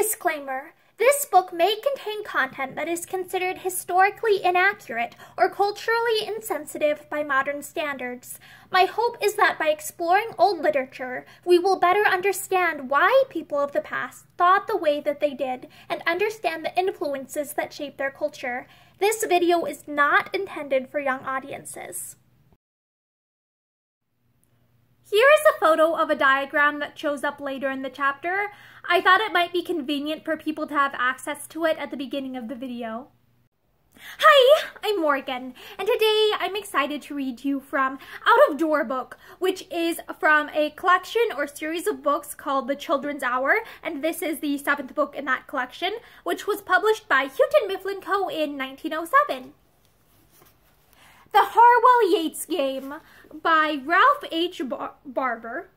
Disclaimer. This book may contain content that is considered historically inaccurate or culturally insensitive by modern standards. My hope is that by exploring old literature, we will better understand why people of the past thought the way that they did and understand the influences that shape their culture. This video is not intended for young audiences. Here is a photo of a diagram that shows up later in the chapter. I thought it might be convenient for people to have access to it at the beginning of the video. Hi, I'm Morgan, and today I'm excited to read to you from Out of Door book, which is from a collection or series of books called The Children's Hour, and this is the 7th book in that collection, which was published by Houghton Mifflin Co. in 1907. The Harwell-Yates Game by Ralph H. Barbour.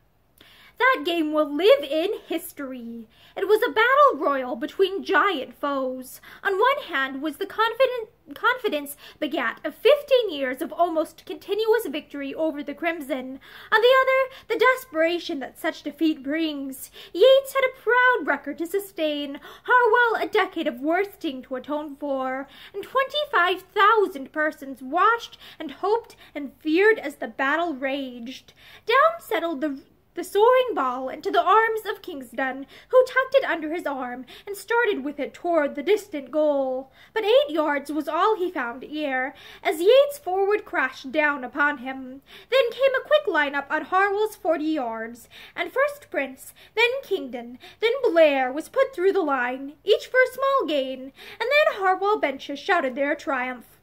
That game will live in history. It was a battle royal between giant foes. On one hand was the confidence begat of 15 years of almost continuous victory over the Crimson. On the other, the desperation that such defeat brings. Yates had a proud record to sustain, Harwell a decade of worsting to atone for, and 25,000 persons watched and hoped and feared as the battle raged. Down settled the soaring ball into the arms of Kingston, who tucked it under his arm and started with it toward the distant goal. But 8 yards was all he found ere, as Yates forward crashed down upon him. Then came a quick line-up on Harwell's 40 yards, and first Prince, then Kingdon, then Blair was put through the line, each for a small gain, and then Harwell benches shouted their triumph.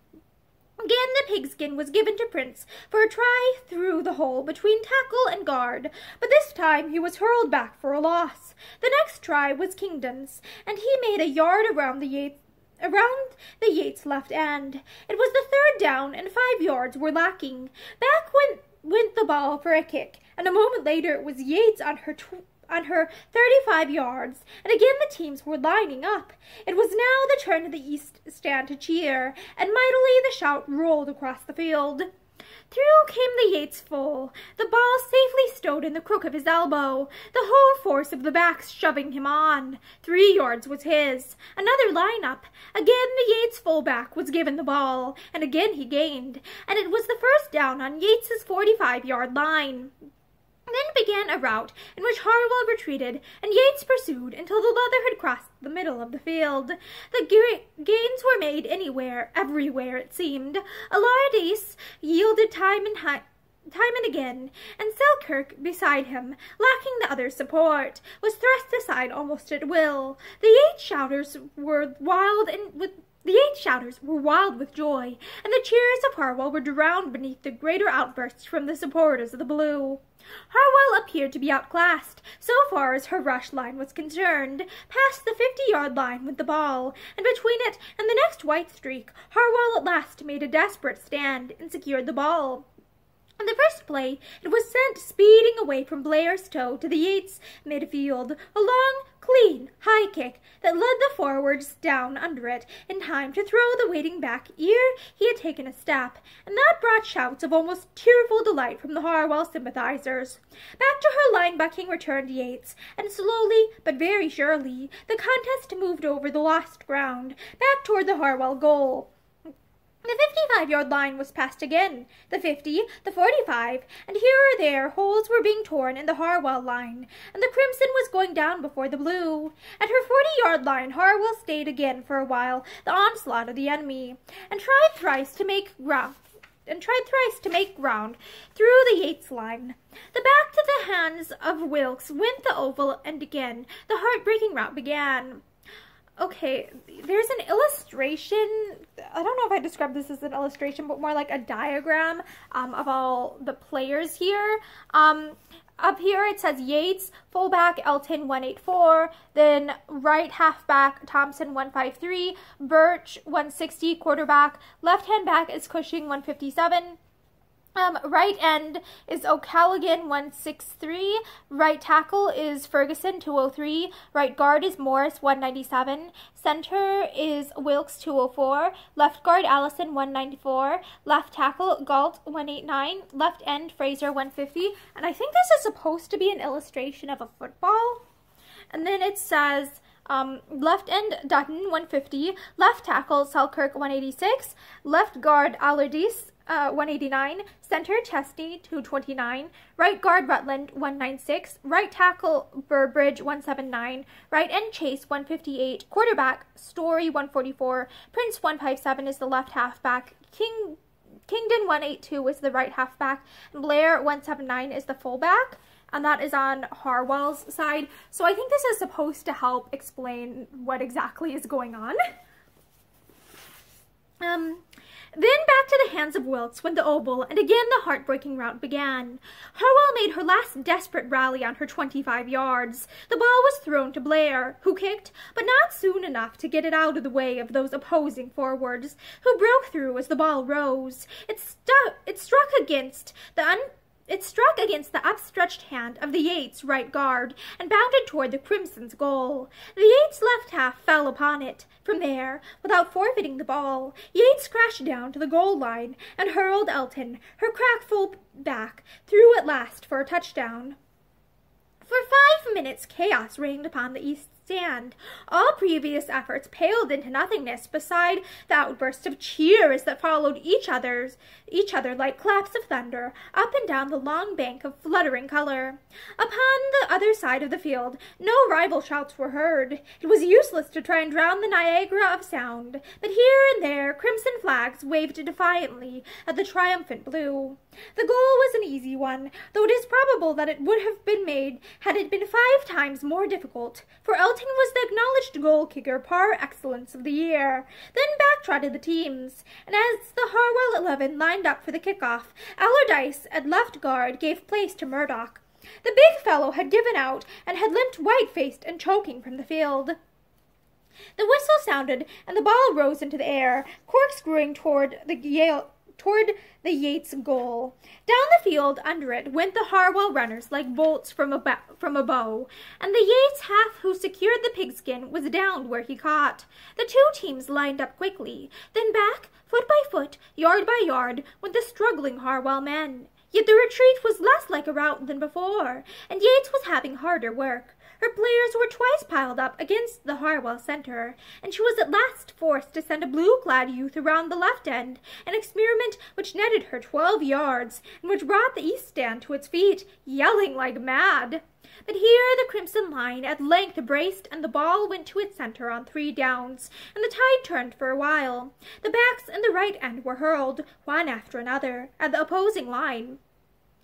Again the pigskin was given to Prince for a try through the hole between tackle and guard, but this time he was hurled back for a loss. The next try was Kingdon's, and he made a yard around the Yates left end. It was the third down, and 5 yards were lacking. Back went the ball for a kick, and a moment later it was Yates on her 35 yards, and again the teams were lining up. It was now the turn of the East stand to cheer, and mightily the shout rolled across the field. Through came the Yates full, the ball safely stowed in the crook of his elbow, the whole force of the backs shoving him on. 3 yards was his. Another line-up. Again the Yates fullback was given the ball, and again he gained, and it was the first down on Yates's 45-yard line. Then began a rout in which Harwell retreated, and Yates pursued until the leather had crossed the middle of the field. The gains were made anywhere, everywhere, it seemed. Allardyce yielded time and again, and Selkirk, beside him, lacking the other's support, was thrust aside almost at will. The Yates shouters were wild with joy, and the cheers of Harwell were drowned beneath the greater outbursts from the supporters of the Blue. Harwell appeared to be outclassed, so far as her rush line was concerned. Past the 50-yard line went the ball, and between it and the next white streak, Harwell at last made a desperate stand and secured the ball. In the first play, it was sent speeding away from Blair's toe to the Yates midfield, a long, clean, high kick that led the forwards down under it in time to throw the waiting back ere he had taken a step, and that brought shouts of almost tearful delight from the Harwell sympathizers. Back to her line-bucking returned Yates, and slowly, but very surely, the contest moved over the lost ground, back toward the Harwell goal. The 55-yard line was passed again, the 50, the 45, and here or there holes were being torn in the Harwell line, and the Crimson was going down before the Blue. At her 40-yard line Harwell stayed again for a while the onslaught of the enemy, and tried thrice to make ground through the Yates line. The back to the hands of Wilkes went the oval, and again the heartbreaking rout began. Okay, there's an illustration. I don't know if I describe this as an illustration, but more like a diagram of all the players here. Up here it says Yates, fullback Elton 184, then right halfback Thompson 153, Birch 160, quarterback, left-hand back is Cushing 157. Right end is O'Callaghan 163, right tackle is Ferguson 203, right guard is Morris 197, center is Wilkes 204, left guard Allison 194, left tackle Galt 189, left end Fraser 150, and I think this is supposed to be an illustration of a football. And then it says Left end, Dutton, 150. Left tackle, Selkirk, 186. Left guard, Allardyce, 189. Center, Chesney, 229. Right guard, Rutland, 196. Right tackle, Burbridge, 179. Right end, Chase, 158. Quarterback, Story, 144. Prince, 157 is the left halfback. Kingdon, 182 is the right halfback. And Blair, 179 is the fullback. And that is on Harwell's side. So I think this is supposed to help explain what exactly is going on. Then back to the hands of Wilkes went the oval, and again the heartbreaking rout began. Harwell made her last desperate rally on her 25 yards. The ball was thrown to Blair, who kicked, but not soon enough to get it out of the way of those opposing forwards, who broke through as the ball rose. It struck against the upstretched hand of the Yates right guard and bounded toward the Crimson's goal. The Yates left half fell upon it. From there, without forfeiting the ball, Yates crashed down to the goal line and hurled Elton, her crack full back, through at last for a touchdown. For 5 minutes, chaos reigned upon the East Stand. All previous efforts paled into nothingness beside the outbursts of cheers that followed each other like claps of thunder up and down the long bank of fluttering color. Upon the other side of the field, no rival shouts were heard. It was useless to try and drown the Niagara of sound, but here and there crimson flags waved defiantly at the triumphant blue. The goal was an easy one, though it is probable that it would have been made had it been 5 times more difficult, for Elton was the acknowledged goal-kicker par excellence of the year. Then back trotted the teams, and as the Harwell 11 lined up for the kickoff, Allardyce at left guard gave place to Murdoch. The big fellow had given out and had limped white-faced and choking from the field. The whistle sounded, and the ball rose into the air, corkscrewing toward the Yates goal. Down the field under it went the Harwell runners like bolts from a bow, and the Yates half who secured the pigskin was downed where he caught. The 2 teams lined up quickly, then back, foot by foot, yard by yard, went the struggling Harwell men. Yet the retreat was less like a rout than before, and Yates was having harder work. Her players were twice piled up against the Harwell centre, and she was at last forced to send a blue-clad youth around the left end, an experiment which netted her 12 yards, and which brought the East Stand to its feet, yelling like mad. But here the Crimson line at length braced, and the ball went to its centre on 3 downs, and the tide turned for a while. The backs and the right end were hurled, one after another, at the opposing line,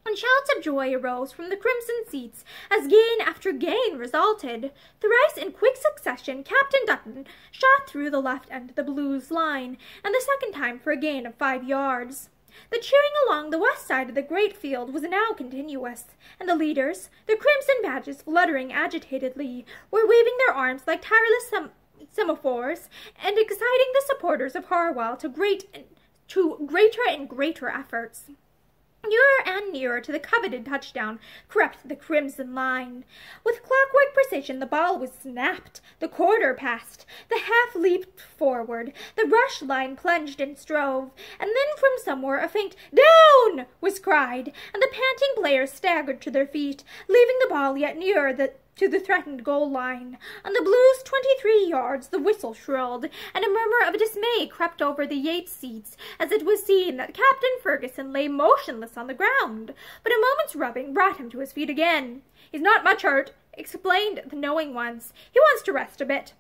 and shouts of joy arose from the crimson seats as gain after gain resulted. Thrice in quick succession Captain Dutton shot through the left end of the Blues' line, and the second time for a gain of 5 yards. The cheering along the west side of the great field was now continuous, and the leaders, their crimson badges fluttering agitatedly, were waving their arms like tireless semaphores, and exciting the supporters of Harwell to greater and greater efforts. Nearer and nearer to the coveted touchdown crept the Crimson line. With clockwork precision the ball was snapped, the quarter passed, the half leaped forward, the rush line plunged and strove, and then from somewhere a faint "Down!" was cried, and the panting players staggered to their feet, leaving the ball yet nearer to the threatened goal line. On the Blues' 23 yards the whistle shrilled, and a murmur of dismay crept over the Yates seats as it was seen that Captain Ferguson lay motionless on the ground. But a moment's rubbing brought him to his feet again. "He's not much hurt," explained the knowing ones. "He wants to rest a bit."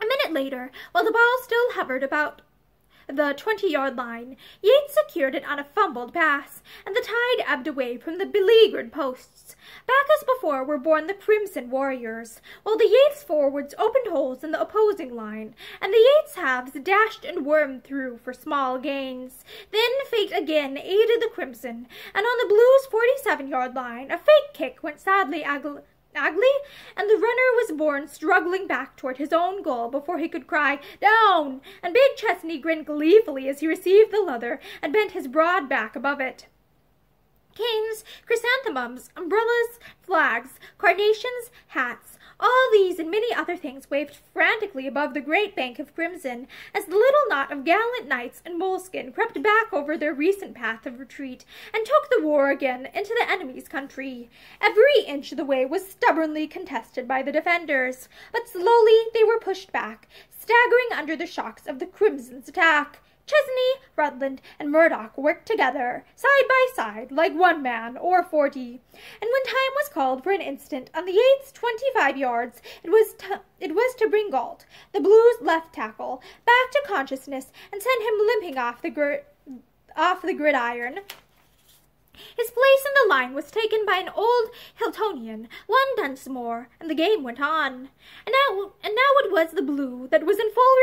A minute later, while the ball still hovered about the 20-yard line, Yates secured it on a fumbled pass, and the tide ebbed away from the beleaguered posts. Back as before were borne the Crimson warriors, while the Yates forwards opened holes in the opposing line, and the Yates halves dashed and wormed through for small gains. Then fate again aided the Crimson, and on the Blues' 47-yard line a fake kick went sadly ugly, and the runner was borne struggling back toward his own goal before he could cry "Down!" and big Chesney grinned gleefully as he received the leather and bent his broad back above it. Canes, chrysanthemums, umbrellas, flags, carnations, hats, all these and many other things waved frantically above the great bank of crimson as the little knot of gallant knights in moleskin crept back over their recent path of retreat and took the war again into the enemy's country. Every inch of the way was stubbornly contested by the defenders, but slowly they were pushed back, staggering under the shocks of the crimson's attack. Chesney, Rutland, and Murdoch worked together, side by side, like 1 man or 40. And when time was called for an instant on the Yates 25 yards, it was to bring Galt, the Blues' left tackle, back to consciousness and send him limping off the gridiron. His place in the line was taken by an old Hiltonian, one Dunsmore, and the game went on. And now it was the Blue that was in full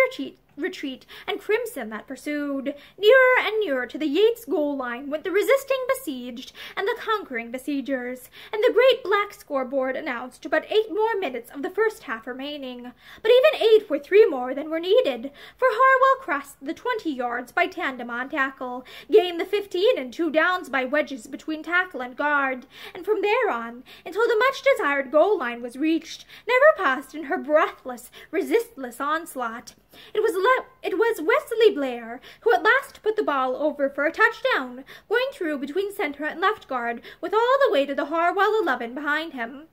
retreat, and crimson that pursued. Nearer and nearer to the Yates goal line went the resisting besieged and the conquering besiegers, and the great black scoreboard announced but 8 more minutes of the first half remaining. But even 8 were 3 more than were needed, for Harwell crossed the 20 yards by tandem on tackle, gained the 15 and 2 downs by wedges between tackle and guard, and from there on, until the much-desired goal line was reached, never paused in her breathless, resistless onslaught. It was Wesley Blair who at last put the ball over for a touchdown, going through between centre and left guard with all the weight of the Harwell 11 behind him.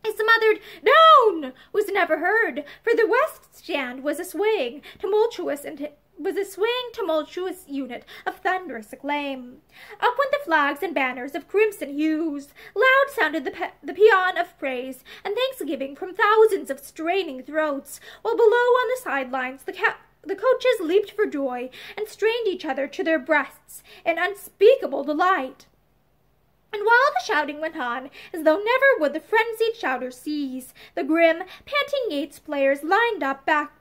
A smothered "Down!" was never heard, for the west stand was a swaying, tumultuous unit of thunderous acclaim. Up went the flags and banners of crimson hues. Loud sounded the paean of praise and thanksgiving from thousands of straining throats, while below on the sidelines the coaches leaped for joy and strained each other to their breasts in unspeakable delight. And while the shouting went on, as though never would the frenzied shouters cease, the grim, panting Yates players lined up back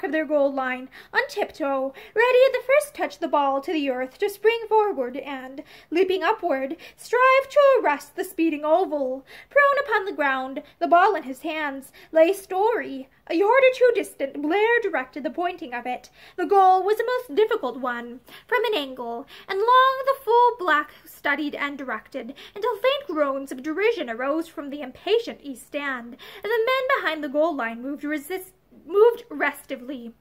of their goal line, on tiptoe, ready at the first touch the ball to the earth to spring forward and, leaping upward, strive to arrest the speeding oval. Prone upon the ground, the ball in his hands, lay Story. A yard or 2 distant, Blair directed the pointing of it. The goal was a most difficult one, from an angle, and long the full black studied and directed, until faint groans of derision arose from the impatient east stand, and the men behind the goal line moved restively.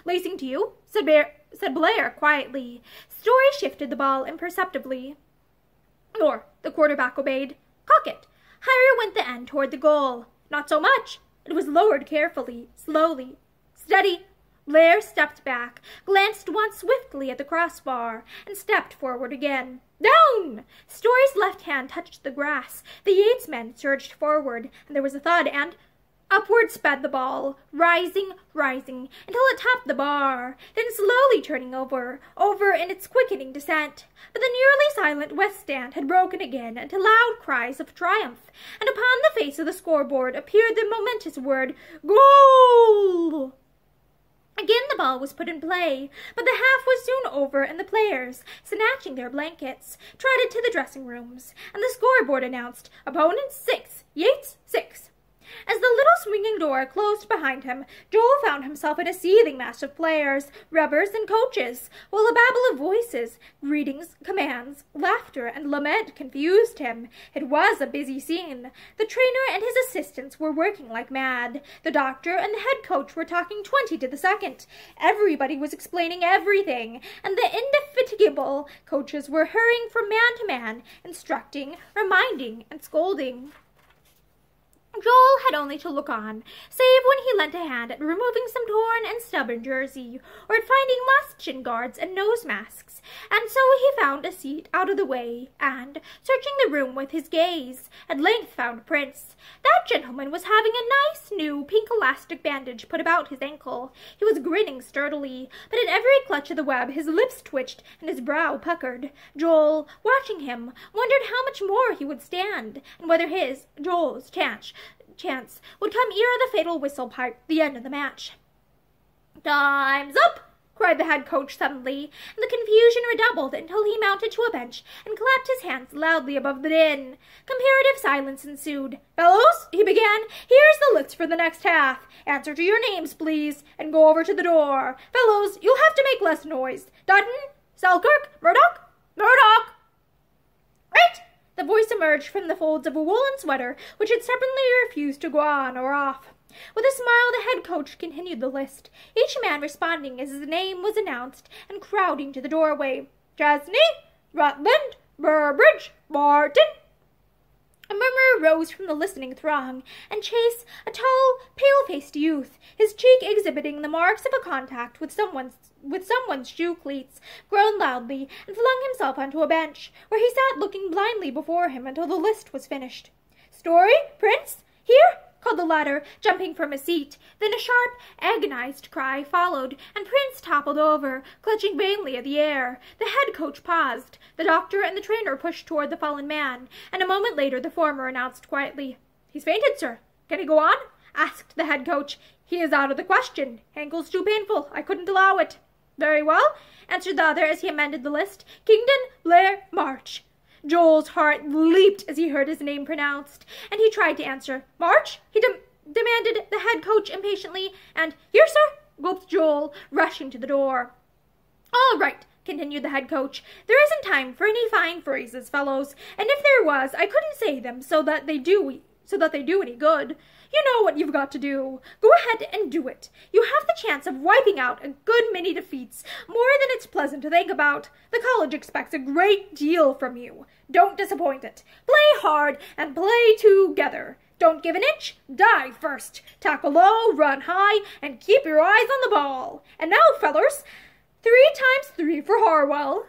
"Lacing to you?" said Blair quietly. Story shifted the ball imperceptibly. Nor, the quarterback obeyed. "Cock it." Higher went the end toward the goal. "Not so much." It was lowered carefully, slowly. "Steady." Blair stepped back, glanced once swiftly at the crossbar, and stepped forward again. "Down!" Story's left hand touched the grass. The Yates men surged forward, and there was a thud, and upward sped the ball, rising, until it topped the bar, then slowly turning over in its quickening descent. But the nearly silent west stand had broken again into loud cries of triumph, and upon the face of the scoreboard appeared the momentous word, "Goal!" Again the ball was put in play, but the half was soon over, and the players, snatching their blankets, trotted to the dressing rooms, and the scoreboard announced, "Opponent 6, Yates 6. As the little swinging door closed behind him, Joel found himself in a seething mass of players, rubbers, and coaches, while a babble of voices, greetings, commands, laughter, and lament confused him. It was a busy scene. The trainer and his assistants were working like mad. The doctor and the head coach were talking 20 to the second. Everybody was explaining everything, and the indefatigable coaches were hurrying from man to man, instructing, reminding, and scolding. Joel had only to look on, save when he lent a hand at removing some torn and stubborn jersey, or at finding lost shin guards and nose masks, and so he found a seat out of the way, and, searching the room with his gaze, at length found Prince. That gentleman was having a nice new pink elastic bandage put about his ankle. He was grinning sturdily, but at every clutch of the web his lips twitched and his brow puckered. Joel, watching him, wondered how much more he would stand, and whether Joel's chance would come ere the fatal whistle piped the end of the match. "Time's up!" cried the head coach suddenly, and the confusion redoubled until he mounted to a bench and clapped his hands loudly above the din. Comparative silence ensued. "Fellows," he began, "here's the list for the next half. Answer to your names, please, and go over to the door. Fellows, you'll have to make less noise. Dutton, Selkirk, Murdoch, Murdoch." Right! The voice emerged from the folds of a woolen sweater, which had stubbornly refused to go on or off. With a smile, the head coach continued the list, each man responding as his name was announced and crowding to the doorway. Chesney, Rutland, Burbridge, Martin. A murmur rose from the listening throng, and Chase, a tall, pale-faced youth, his cheek exhibiting the marks of a contact with someone's shoe cleats, groaned loudly and flung himself onto a bench, where he sat looking blindly before him until the list was finished. Story, Prince, here? Called the latter, jumping from his seat. Then a sharp, agonized cry followed, and Prince toppled over, clutching vainly at the air. The head coach paused. The doctor and the trainer pushed toward the fallen man, and a moment later the former announced quietly, "He's fainted, sir. Can he go on?" asked the head coach. "He is out of the question. Ankle's too painful. I couldn't allow it." "Very well," answered the other as he amended the list. "Kingdon, Blair, March." Joel's heart leaped as he heard his name pronounced, and he tried to answer. "March?" he demanded the head coach impatiently, and "Here, sir," gulped Joel, rushing to the door. "All right," continued the head coach. "There isn't time for any fine phrases, fellows, and if there was, I couldn't say them so that they do any good. You know what you've got to do. Go ahead and do it. You have the chance of wiping out a good many defeats, more than it's pleasant to think about. The college expects a great deal from you. Don't disappoint it. Play hard and play together. Don't give an inch. Dive first. Tackle low, run high, and keep your eyes on the ball. And now, fellers, 3 times 3 for Harwell."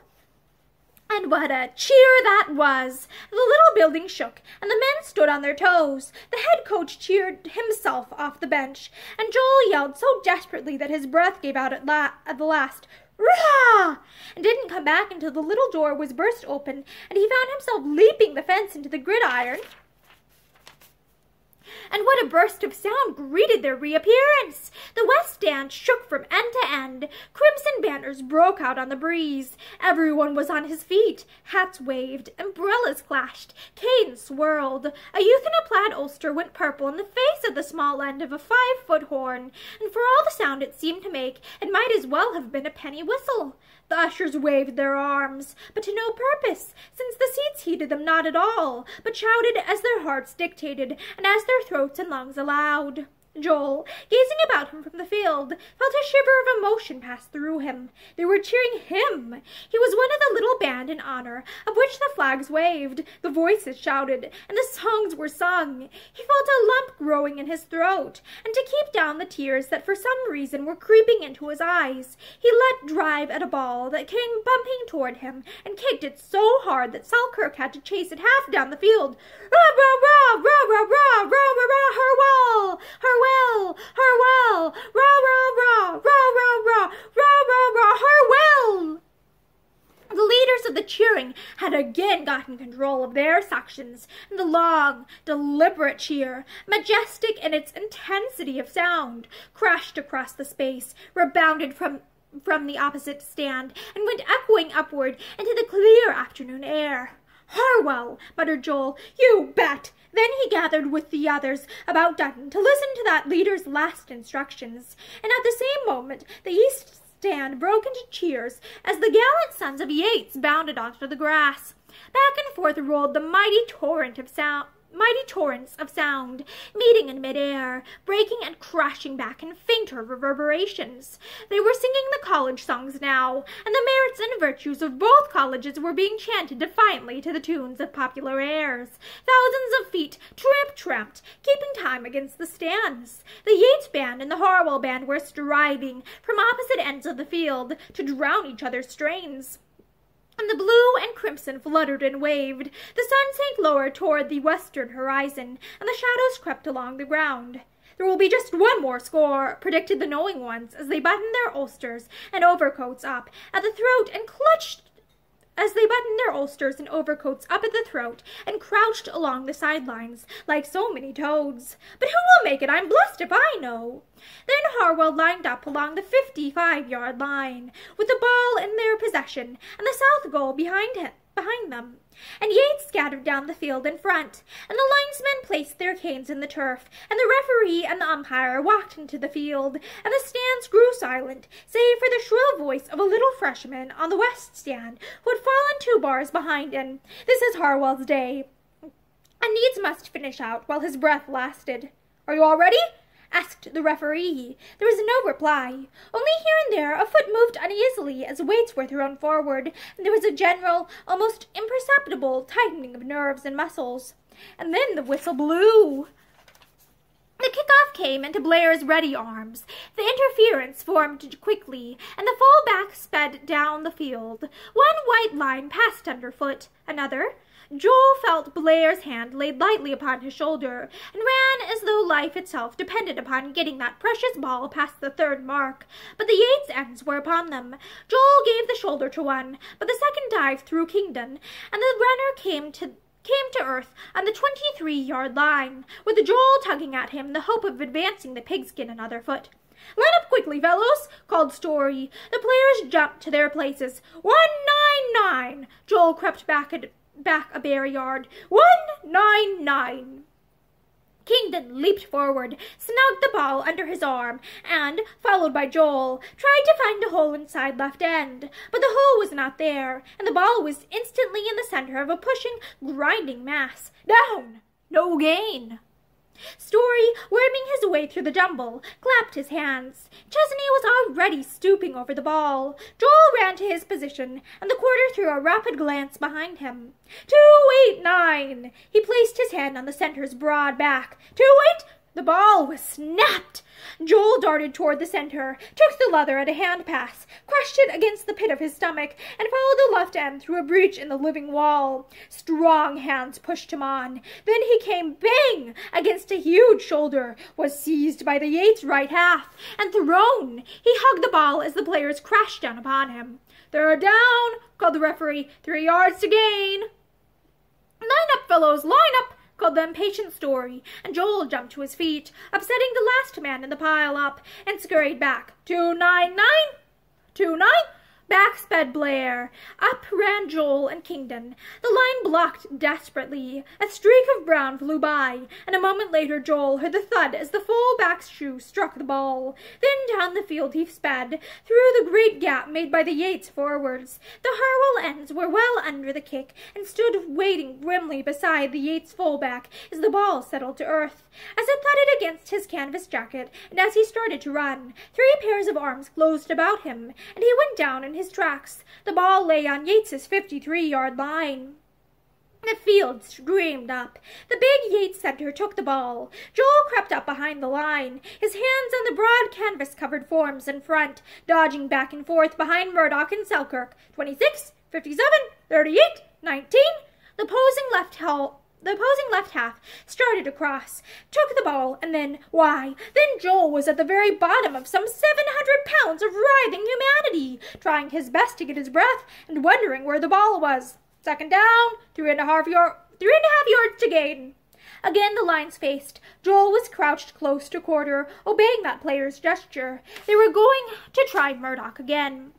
And what a cheer that was! The little building shook, and the men stood on their toes. The head coach cheered himself off the bench, and Joel yelled so desperately that his breath gave out at the last, "Rah!" and didn't come back until the little door was burst open, and he found himself leaping the fence into the gridiron. And what a burst of sound greeted their reappearance! The west stand shook from end to end. Crimson banners broke out on the breeze. Everyone was on his feet. Hats waved. Umbrellas clashed. Canes swirled. A youth in a plaid ulster went purple in the face of the small end of a 5-foot horn, and for all the sound it seemed to make, it might as well have been a penny whistle. The ushers waved their arms, but to no purpose, since the seats heeded them not at all, but shouted as their hearts dictated, and as their throats and lungs allowed. Joel, gazing about him from the field, felt a shiver of emotion pass through him. They were cheering him. He was one of the little band in honor, of which the flags waved, the voices shouted, and the songs were sung. He felt a lump growing in his throat, and to keep down the tears that for some reason were creeping into his eyes, he let drive at a ball that came bumping toward him, and kicked it so hard that Selkirk had to chase it half down the field. "Rah, rah, rah, rah, rah, rah, rah, rah, rah, Harwell! Harwell! Harwell! Rah, rah, rah, rah, rah, rah, rah, rah, rah, Harwell!" The leaders of the cheering had again gotten control of their sections, and the long, deliberate cheer, majestic in its intensity of sound, crashed across the space, rebounded from the opposite stand, and went echoing upward into the clear afternoon air. "Harwell," muttered Joel. "You bet!" Then he gathered with the others about Dutton to listen to that leader's last instructions, and at the same moment the east stand broke into cheers as the gallant sons of Yates bounded onto the grass. Back and forth rolled the mighty torrents of sound, meeting in midair, breaking and crashing back in fainter reverberations. They were singing the college songs now, and the merits and virtues of both colleges were being chanted defiantly to the tunes of popular airs. Thousands of feet tramped, keeping time against the stands. The Yates band and the Harwell band were striving, from opposite ends of the field, to drown each other's strains. And the blue and crimson fluttered and waved. The sun sank lower toward the western horizon, and the shadows crept along the ground. "There will be just one more score," predicted the knowing ones, as they buttoned their ulsters and overcoats up at the throat and crouched along the sidelines like so many toads. "But who will make it? I'm blessed if I know." Then Harwell lined up along the 55-yard line, with the ball in their possession and the south goal behind him. behind them, and Yates scattered down the field in front, and the linesmen placed their canes in the turf, and the referee and the umpire walked into the field, and the stands grew silent, save for the shrill voice of a little freshman on the west stand, who had fallen 2 bars behind him. "This is Harwell's day, and needs must finish out while his breath lasted." "Are you all ready?" asked the referee. There was no reply. Only here and there a foot moved uneasily as weights were thrown forward, and there was a general, almost imperceptible, tightening of nerves and muscles. And then the whistle blew. The kickoff came into Blair's ready arms. The interference formed quickly, and the full-back sped down the field. One white line passed underfoot, another. Joel felt Blair's hand laid lightly upon his shoulder, and ran as though life itself depended upon getting that precious ball past the 3rd mark. But the Yates ends were upon them. Joel gave the shoulder to one, but the second dive threw Kingdon, and the runner came to earth on the 23-yard line, with Joel tugging at him in the hope of advancing the pigskin another foot. "Line up quickly, fellows," called Story. The players jumped to their places. 199. Joel crept back a bare yard. 199. Kingdon leaped forward, snugged the ball under his arm, and, followed by Joel, tried to find a hole inside left end. But the hole was not there, and the ball was instantly in the center of a pushing, grinding mass. Down! No gain! Story, worming his way through the jumble, clapped his hands. Chesney was already stooping over the ball. Joel ran to his position, and the quarter threw a rapid glance behind him. 289! He placed his hand on the center's broad back. 28! The ball was snapped. Joel darted toward the center, took the leather at a hand pass, crushed it against the pit of his stomach, and followed the left end through a breach in the living wall. Strong hands pushed him on. Then he came bang against a huge shoulder, was seized by the Yates right half, and thrown. He hugged the ball as the players crashed down upon him. "They're down," called the referee. 3 yards to gain. "Line up, fellows, line up," called the impatient Story, and Joel jumped to his feet, upsetting the last man in the pile-up, and scurried back. 299! 29! Back sped Blair. Up ran Joel and Kingdon. The line blocked desperately. A streak of brown flew by, and a moment later Joel heard the thud as the full-back's shoe struck the ball. Then down the field he sped, through the great gap made by the Yates forwards. The Harwell ends were well under the kick, and stood waiting grimly beside the Yates full-back as the ball settled to earth. As it thudded against his canvas jacket, and as he started to run, 3 pairs of arms closed about him, and he went down in his tracks. The ball lay on Yates's 53-yard line. The field streamed up. The big Yates center took the ball. Joel crept up behind the line, his hands on the broad canvas-covered forms in front, dodging back and forth behind Murdoch and Selkirk. 26, 57, 38, 19. The posing left half started across, took the ball, and then Joel was at the very bottom of some 700 pounds of writhing humanity, trying his best to get his breath and wondering where the ball was. Second down, 3.5 yards to gain. Again the lines faced. Joel was crouched close to quarter, obeying that player's gesture. They were going to try Murdoch again.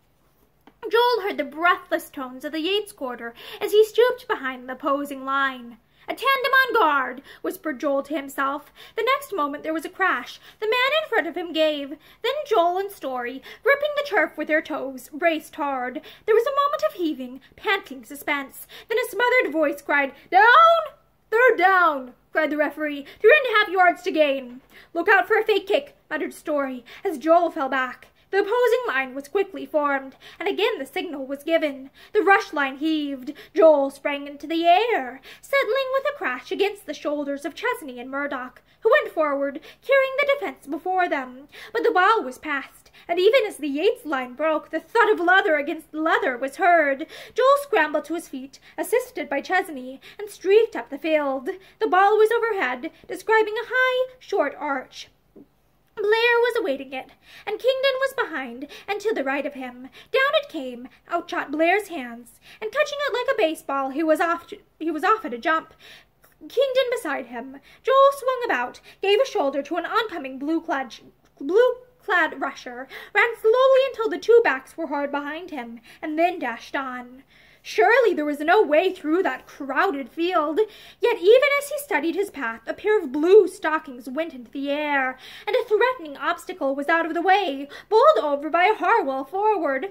Joel heard the breathless tones of the Yates quarter as he stooped behind the opposing line. "A tandem on guard," whispered Joel to himself. The next moment there was a crash. The man in front of him gave. Then Joel and Story, gripping the turf with their toes, braced hard. There was a moment of heaving, panting suspense. Then a smothered voice cried, "Down!" "They're down!" cried the referee. 3.5 yards to gain. "Look out for a fake kick," muttered Story, as Joel fell back. The opposing line was quickly formed, and again the signal was given. The rush line heaved. Joel sprang into the air, settling with a crash against the shoulders of Chesney and Murdoch, who went forward, carrying the defense before them. But the ball was passed, and even as the Yates line broke, the thud of leather against leather was heard. Joel scrambled to his feet, assisted by Chesney, and streaked up the field. The ball was overhead, describing a high, short arch. Blair was awaiting it, and Kingdon was behind and to the right of him. Down it came, outshot Blair's hands, and catching it like a baseball, he was off at a jump. Kingdon beside him. Joel swung about, gave a shoulder to an oncoming blue-clad rusher, ran slowly until the 2 backs were hard behind him, and then dashed on. Surely there was no way through that crowded field. Yet even as he studied his path, a pair of blue stockings went into the air, and a threatening obstacle was out of the way, bowled over by a Harwell forward.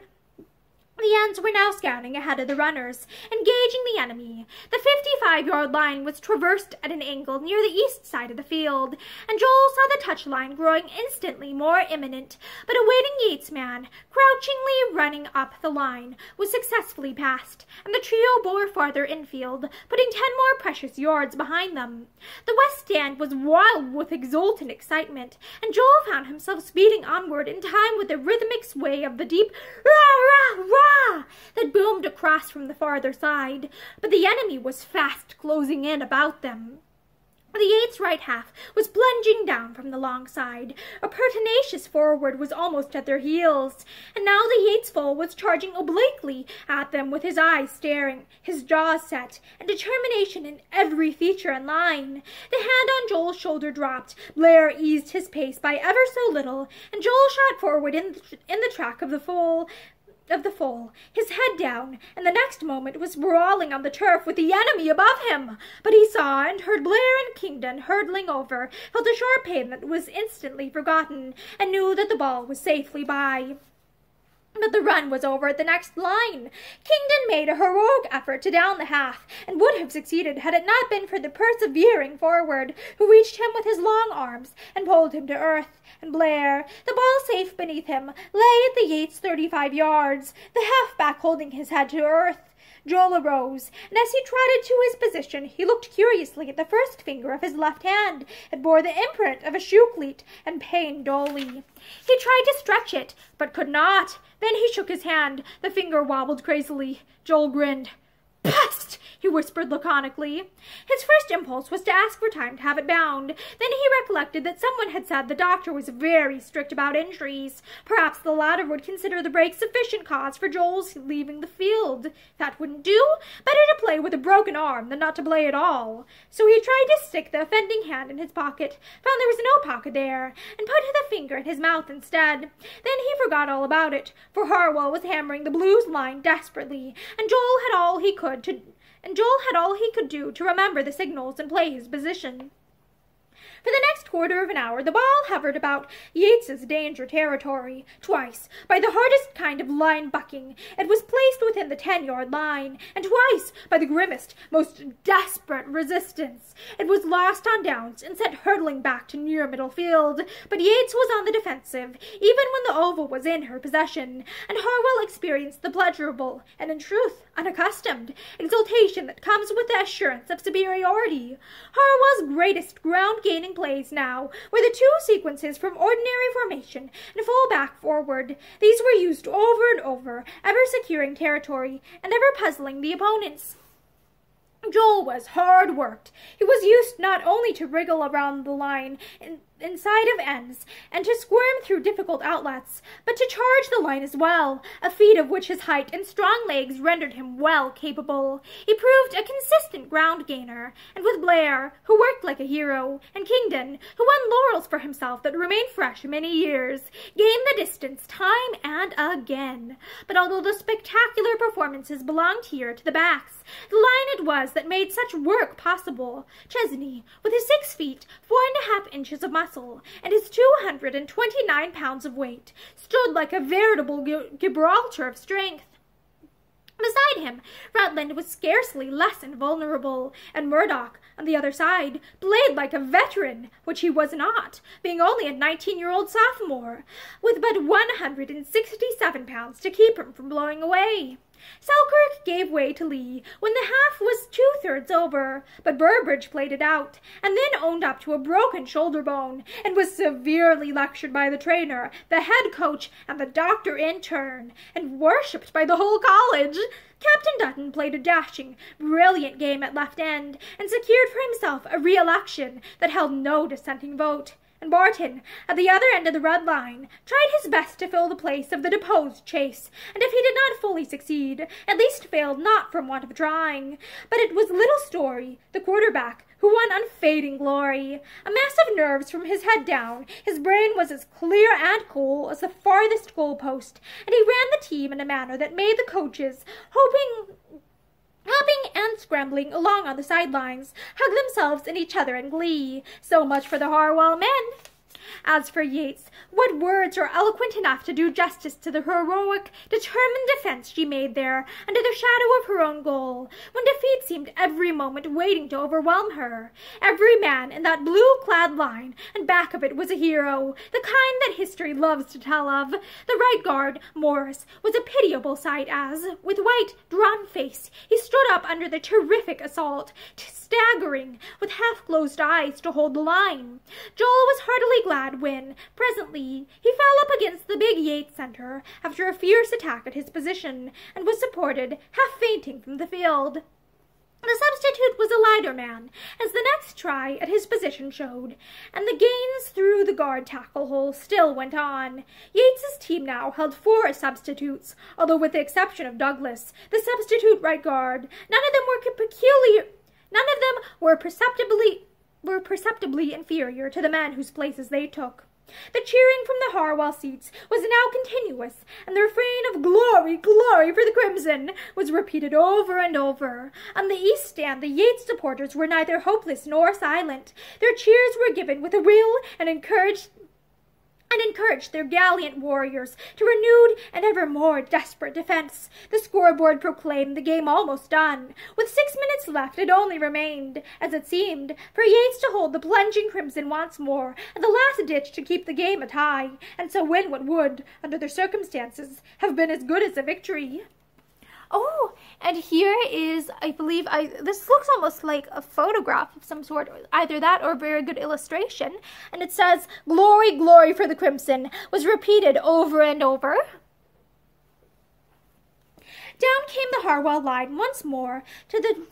The ends were now scouting ahead of the runners, engaging the enemy. The 55-yard line was traversed at an angle near the east side of the field, and Joel saw the touch line growing instantly more imminent, but a waiting Yates man, crouchingly running up the line, was successfully passed, and the trio bore farther infield, putting 10 more precious yards behind them. The west stand was wild with exultant excitement, and Joel found himself speeding onward in time with the rhythmic sway of the deep rah, rah, rah that boomed across from the farther side, but the enemy was fast closing in about them. The Yates right half was plunging down from the long side. A pertinacious forward was almost at their heels, and now the Yates full was charging obliquely at them with his eyes staring, his jaws set, and determination in every feature and line. The hand on Joel's shoulder dropped. Blair eased his pace by ever so little, and Joel shot forward in the track of the foal, his head down, and the next moment was sprawling on the turf with the enemy above him. But he saw and heard Blair and Kingdon hurtling over, felt a sharp pain that was instantly forgotten, and knew that the ball was safely by. But the run was over at the next line. Kingdon made a heroic effort to down the half, and would have succeeded had it not been for the persevering forward, who reached him with his long arms and pulled him to earth. And Blair, the ball safe beneath him, lay at the Yates 35 yards, the halfback holding his head to earth. Joel arose, and as he trotted to his position, he looked curiously at the first finger of his left hand. It bore the imprint of a shoe cleat, and pained dully. He tried to stretch it, but could not. Then he shook his hand. The finger wobbled crazily. Joel grinned. "Pest!" he whispered laconically. His first impulse was to ask for time to have it bound. Then he recollected that someone had said the doctor was very strict about injuries. Perhaps the latter would consider the break sufficient cause for Joel's leaving the field. That wouldn't do. Better to play with a broken arm than not to play at all. So he tried to stick the offending hand in his pocket, found there was no pocket there, and put the finger in his mouth instead. Then he forgot all about it, for Harwell was hammering the Blues line desperately, and Joel had all he could do to remember the signals and play his position. For the next quarter of an hour, the ball hovered about Yates's danger territory. Twice, by the hardest kind of line bucking, it was placed within the 10-yard line, and twice, by the grimmest, most desperate resistance, it was lost on downs and sent hurtling back to near middle field. But Yates was on the defensive, even when the oval was in her possession, and Harwell experienced the pleasurable, and in truth, unaccustomed, exultation that comes with the assurance of superiority. Harwell's greatest ground-gaining plays now were the 2 sequences from ordinary formation and full back forward. These were used over and over, ever securing territory and ever puzzling the opponents. Joel was hard-worked. He was used not only to wriggle around the line inside of ends and to squirm through difficult outlets, but to charge the line as well, a feat of which his height and strong legs rendered him well capable. He proved a consistent ground gainer, and with Blair, who worked like a hero, and Kingdon, who won laurels for himself that remained fresh many years, gained the distance time and again. But although the spectacular performances belonged here to the backs, the line it was that made such work possible. Chesney, with his 6 feet, 4.5 inches of muscle, and his 229 pounds of weight, stood like a veritable Gibraltar of strength. Beside him, Rutland was scarcely less invulnerable, and Murdoch, on the other side, played like a veteran, which he was not, being only a 19-year-old sophomore, with but 167 pounds to keep him from blowing away. Selkirk gave way to Lee when the half was 2/3 over, but Burbridge played it out, and then owned up to a broken shoulder bone, and was severely lectured by the trainer, the head coach, and the doctor in turn, and worshipped by the whole college. Captain Dutton played a dashing, brilliant game at left end, and secured for himself a re-election that held no dissenting vote. And Barton, at the other end of the red line, tried his best to fill the place of the deposed Chase, and if he did not fully succeed, at least failed not from want of trying. But it was Little Story, the quarterback, who won unfading glory. A mass of nerves from his head down, his brain was as clear and cool as the farthest goal post, and he ran the team in a manner that made the coaches, hoping hopping and scrambling along on the sidelines, hug themselves and each other in glee. So much for the Harwell men. As for Yates, what words are eloquent enough to do justice to the heroic, determined defense she made there, under the shadow of her own goal, when defeat seemed every moment waiting to overwhelm her. Every man in that blue-clad line, and back of it was a hero, the kind that history loves to tell of. The right guard, Morris, was a pitiable sight as, with white, drawn face, he stood up under the terrific assault, staggering, with half-closed eyes to hold the line. Joel was heartily glad when, presently, he fell up against the big Yates center after a fierce attack at his position, and was supported, half-fainting, from the field. The substitute was a lighter man, as the next try at his position showed, and the gains through the guard tackle hole still went on. Yates's team now held 4 substitutes, although with the exception of Douglas, the substitute right guard, none of them were perceptibly inferior to the men whose places they took. The cheering from the Harwell seats was now continuous, and the refrain of "Glory, glory for the Crimson" was repeated over and over. On the east stand, the Yates supporters were neither hopeless nor silent. Their cheers were given with a will and encouraged their gallant warriors to renewed and ever more desperate defense. The scoreboard proclaimed the game almost done. With 6 minutes left, it only remained, as it seemed, for Yates to hold the plunging Crimson once more, and the last ditch to keep the game a tie, and so win what would, under the circumstances, have been as good as a victory. Oh, and here is, I believe, this looks almost like a photograph of some sort, either that or a very good illustration, and it says, "Glory, glory for the Crimson," was repeated over and over. Down came the Harwell line once more to the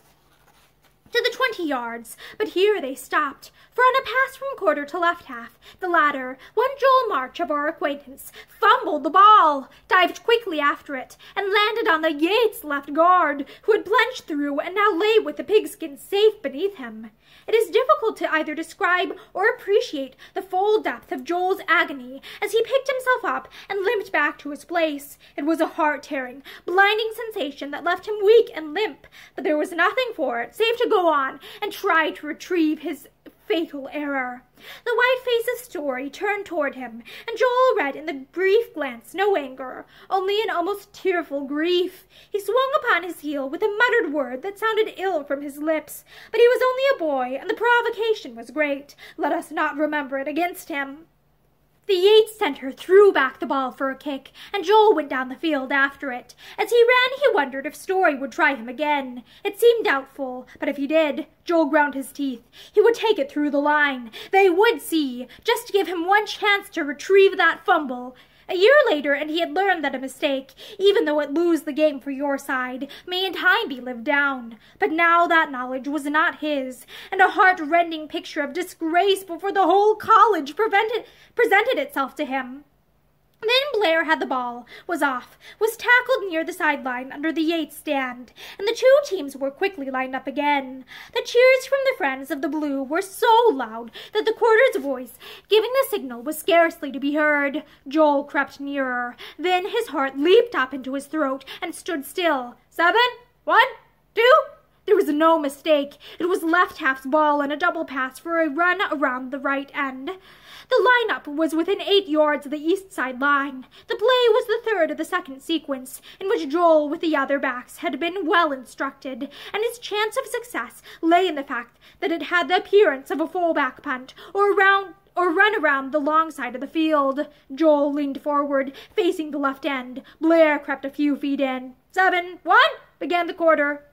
20 yards, but here they stopped, for on a pass from quarter to left half, the latter, one Joel March of our acquaintance, fumbled the ball, dived quickly after it, and landed on the Yates left guard, who had plunged through and now lay with the pigskin safe beneath him. It is difficult to either describe or appreciate the full depth of Joel's agony as he picked himself up and limped back to his place. It was a heart-tearing, blinding sensation that left him weak and limp, but there was nothing for it save to go on and try to retrieve his fatal error. The white face's story turned toward him, and Joel read in the brief glance no anger, only an almost tearful grief. He swung upon his heel with a muttered word that sounded ill from his lips, but he was only a boy, and the provocation was great. Let us not remember it against him. The Yates center threw back the ball for a kick, and Joel went down the field after it. As he ran, he wondered if Story would try him again. It seemed doubtful, but if he did, Joel ground his teeth. He would take it through the line. They would see, just to give him one chance to retrieve that fumble. A year later, and he had learned that a mistake, even though it lose the game for your side, may in time be lived down. But now that knowledge was not his, and a heart-rending picture of disgrace before the whole college presented itself to him. Then Blair had the ball, was off, was tackled near the sideline under the Yates stand, and the 2 teams were quickly lined up again. The cheers from the friends of the blue were so loud that the quarter's voice, giving the signal, was scarcely to be heard. Joel crept nearer. Then his heart leaped up into his throat and stood still. 7, 1, 2... There was no mistake. It was left half's ball and a double pass for a run around the right end. The lineup was within 8 yards of the east side line. The play was the third of the second sequence, in which Joel, with the other backs, had been well instructed, and his chance of success lay in the fact that it had the appearance of a full-back punt, or run around the long side of the field. Joel leaned forward, facing the left end. Blair crept a few feet in. 7, 1, began the quarter.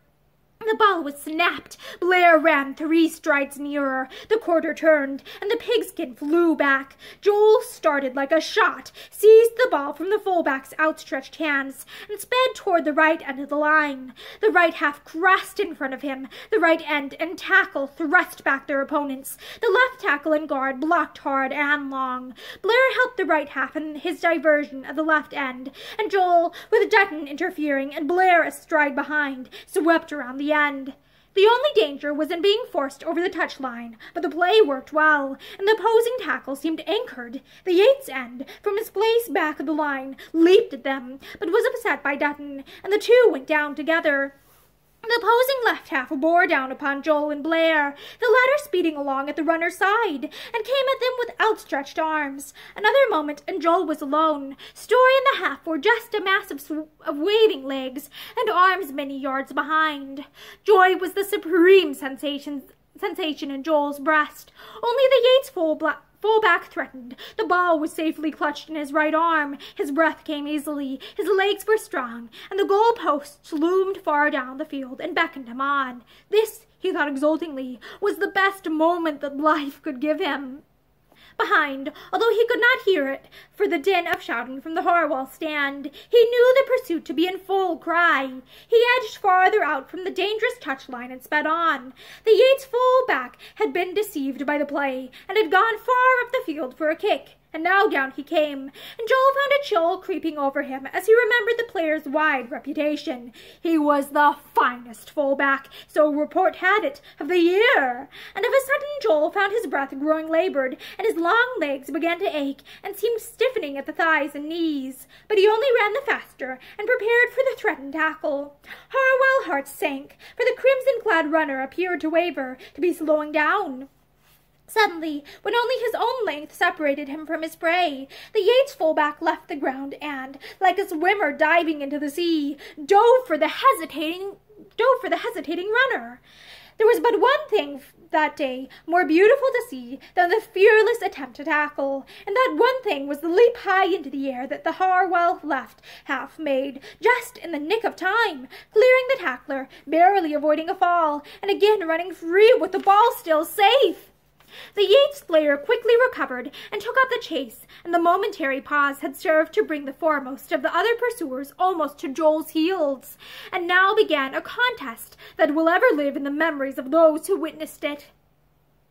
The ball was snapped. Blair ran 3 strides nearer. The quarter turned, and the pigskin flew back. Joel started like a shot, seized the ball from the fullback's outstretched hands, and sped toward the right end of the line. The right half crossed in front of him. The right end and tackle thrust back their opponents. The left tackle and guard blocked hard and long. Blair helped the right half in his diversion of the left end, and Joel, with Dutton interfering and Blair a stride behind, swept around the end. The only danger was in being forced over the touchline, but the play worked well, and the opposing tackle seemed anchored. The Yates end, from his place back of the line, leaped at them, but was upset by Dutton, and the 2 went down together. The opposing left half bore down upon Joel and Blair, the latter speeding along at the runner's side, and came at them with outstretched arms. Another moment, and Joel was alone. Story and the half were just a mass of waving legs and arms many yards behind. Joy was the supreme sensation in Joel's breast. Only the Yates fullback threatened. The ball was safely clutched in his right arm. His breath came easily. His legs were strong, and the goal posts loomed far down the field and beckoned him on. This, he thought exultingly, was the best moment that life could give him. Behind, although he could not hear it for the din of shouting from the Harwell stand, he knew the pursuit to be in full cry. He edged farther out from the dangerous touchline and sped on. The Yates full-back had been deceived by the play and had gone far up the field for a kick. And now down he came, and Joel found a chill creeping over him as he remembered the player's wide reputation. He was the finest fullback, so report had it, of the year. And of a sudden Joel found his breath growing labored, and his long legs began to ache, and seemed stiffening at the thighs and knees. But he only ran the faster, and prepared for the threatened tackle. Harwell's heart sank, for the crimson-clad runner appeared to waver, to be slowing down. Suddenly, when only his own length separated him from his prey, the Yates fullback left the ground and, like a swimmer diving into the sea, dove for the hesitating runner. There was but one thing that day more beautiful to see than the fearless attempt to tackle, and that one thing was the leap high into the air that the Harwell left half made, just in the nick of time, clearing the tackler, barely avoiding a fall, and again running free with the ball still safe. The Yates player quickly recovered and took up the chase, and the momentary pause had served to bring the foremost of the other pursuers almost to Joel's heels. And now began a contest that will ever live in the memories of those who witnessed it.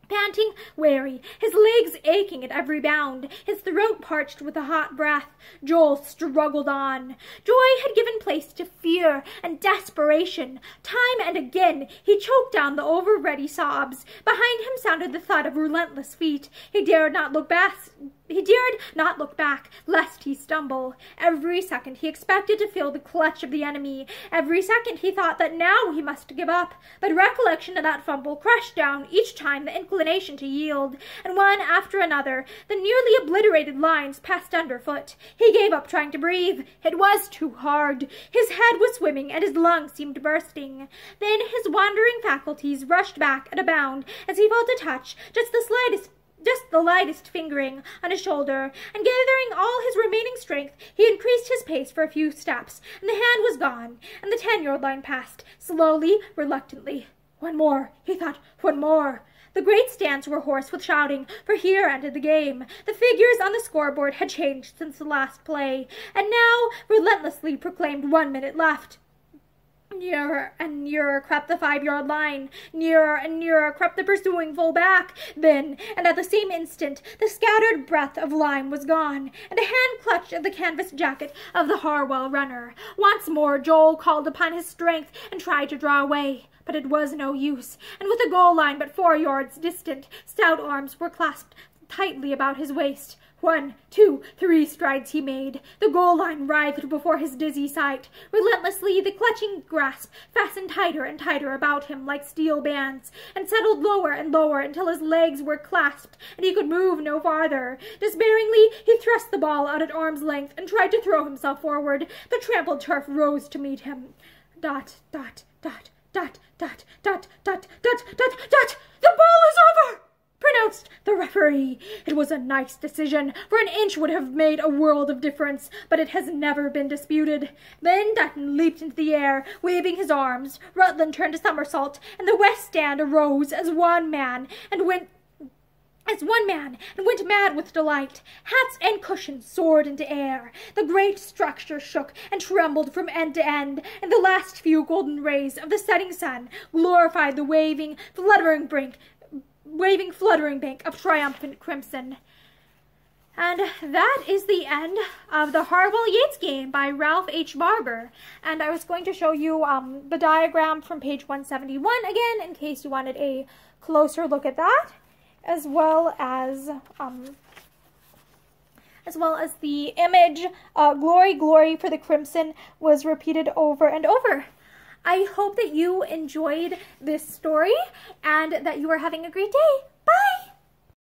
Panting, weary, his legs aching at every bound, his throat parched with a hot breath, Joel struggled on. Joy had given place to fear and desperation. Time and again he choked down the over-ready sobs. Behind him sounded the thud of relentless feet. He dared not look back, lest he stumble. Every second he expected to feel the clutch of the enemy. Every second he thought that now he must give up. But recollection of that fumble crushed down each time the inclination to yield, and one after another the nearly obliterated lines passed underfoot. He gave up trying to breathe. It was too hard. His head was swimming and his lungs seemed bursting. Then his wandering faculties rushed back at a bound as he felt a touch, just the lightest fingering on his shoulder, and gathering all his remaining strength, he increased his pace for a few steps, and the hand was gone, and the 10-yard line passed, slowly, reluctantly. One more, he thought, one more. The great stands were hoarse with shouting, for here ended the game. The figures on the scoreboard had changed since the last play, and now relentlessly proclaimed 1 minute left. Nearer and nearer crept the 5-yard line. Nearer and nearer crept the pursuing full-back. Then, and at the same instant, the scattered breath of lime was gone, and a hand clutched at the canvas jacket of the Harwell runner. Once more Joel called upon his strength and tried to draw away. But it was no use, and with the goal line but 4 yards distant, stout arms were clasped tightly about his waist. 1, 2, 3 strides he made. The goal line writhed before his dizzy sight. Relentlessly, the clutching grasp fastened tighter and tighter about him like steel bands, and settled lower and lower until his legs were clasped and he could move no farther. Despairingly, he thrust the ball out at arm's length and tried to throw himself forward. The trampled turf rose to meet him. Dot, dot, dot, dot, dot, dot, dot, dot, dot, dot. The ball is over! Pronounced the referee. It was a nice decision, for an inch would have made a world of difference, but it has never been disputed. Then Dutton leaped into the air, waving his arms. Rutland turned a somersault, and the West Stand arose as one man and went mad with delight. Hats and cushions soared into air. The great structure shook and trembled from end to end, and the last few golden rays of the setting sun glorified the waving, fluttering bank of triumphant crimson. And that is the end of the Harwell-Yates Game by Ralph H. Barbour. And I was going to show you the diagram from page 171 again, in case you wanted a closer look at that, as well as the image, glory, glory for the crimson, was repeated over and over. I hope that you enjoyed this story and that you are having a great day. Bye!